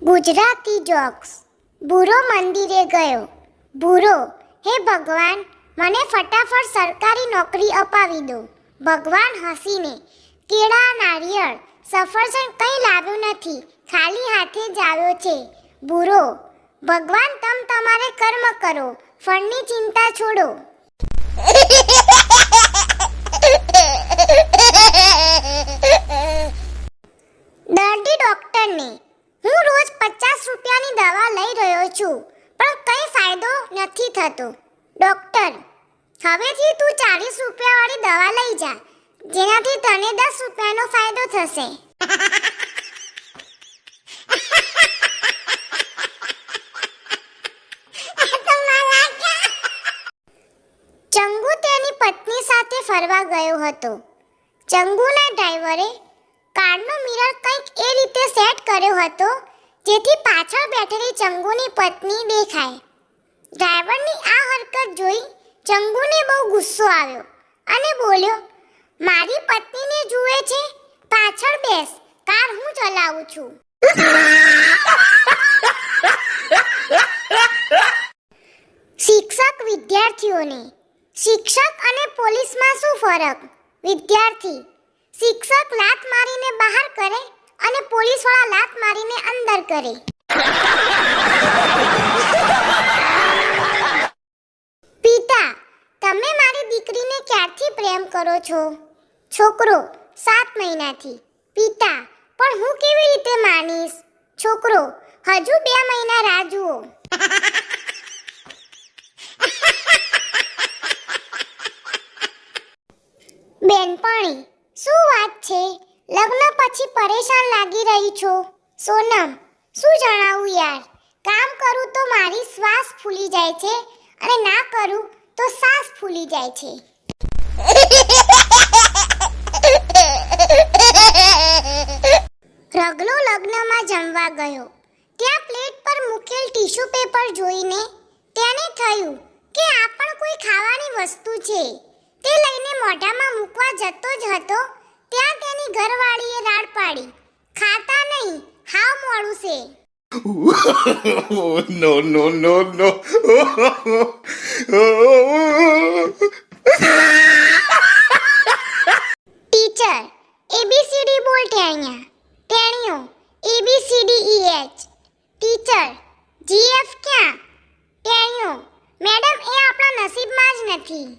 Gujarati jokes. ભૂરો મંદિરે ગયો. ભૂરો, હે ભગવાન, મને ફટાફટ સરકારી નોકરી અપાવી દો. ભગવાન હસીને, કેળા, નારિયેળ, સફરજન કંઈ લાવ્યો નથી, ખાલી હાથે જ આવ્યો છે. ભૂરો, ભગવાન તમારે કર્મ કરો, ફળની ચિંતા છોડો. દર્દી ડોક્ટરને, હું રોજ 50 રૂપિયાની દવા લઈ રહ્યો છું, પણ કંઈ ફાયદો નથી થતો. ડોક્ટર, હવેથી તું 40 રૂપિયાવાળી દવા લઈ જા, જેનાથી તને 10 રૂપિયાનો ફાયદો થશે. ચંગુ તેની પત્ની સાથે ફરવા ગયો હતો. ચંગુના ડ્રાઈવરે કારનો મિરર કંઈક એ રીતે સેટ કર્યો હતો જેથી પાછળ બેઠેલી ચંગુની પત્ની દેખાય. ડ્રાઈવરની આ હરકત જોઈ ચંગુને બહુ ગુસ્સો આવ્યો અને બોલ્યો, મારી પત્નીને જુએ છે, પાછળ બેસ, કાર હું ચલાવું છું. શિક્ષક વિદ્યાર્થીઓને, શિક્ષક અને પોલીસમાં શું ફરક? વિદ્યાર્થી, શિક્ષક લાત મારીને બહાર કરે અને પોલીસવાળા લાત મારીને અંદર કરે. પિતા, તમે મારી દીકરીને ક્યારથી પ્રેમ કરો છો? છોકરો, 7 મહિનાથી. પિતા, પણ હું કેવી રીતે માનીશ? છોકરો, હજુ 2 મહિના રાહ જુઓ. બેનપણી, શું વાત છે? લગ્ન પછી પરેશાન લાગી રહી છો. સોનમ, શું જણાવું યાર, કામ કરું તો મારી શ્વાસ ફૂલી જાય છે અને ના કરું તો સાસ ફૂલી જાય છે. રગલો લગ્નમાં જમવા ગયો. ત્યાં પ્લેટ પર મૂકેલ ટીશ્યુ પેપર જોઈને તેને થયું કે આ પણ કોઈ ખાવાની વસ્તુ છે. તે લઈને મોઢામાં મૂકવા જતો જ હતો ત્યાં તેની ઘરવાળીએ રાડ પાડી, ખાતા નહીં, હાવ મોડું છે. No, no, no, no. Teacher, ABCD બોલ ટેણિયા. ટેણિયો, ABCDEH. ટીચર, GF ક્યાં? ટેણિયો, મેડમ એ આપણા નસીબમાં જ નથી.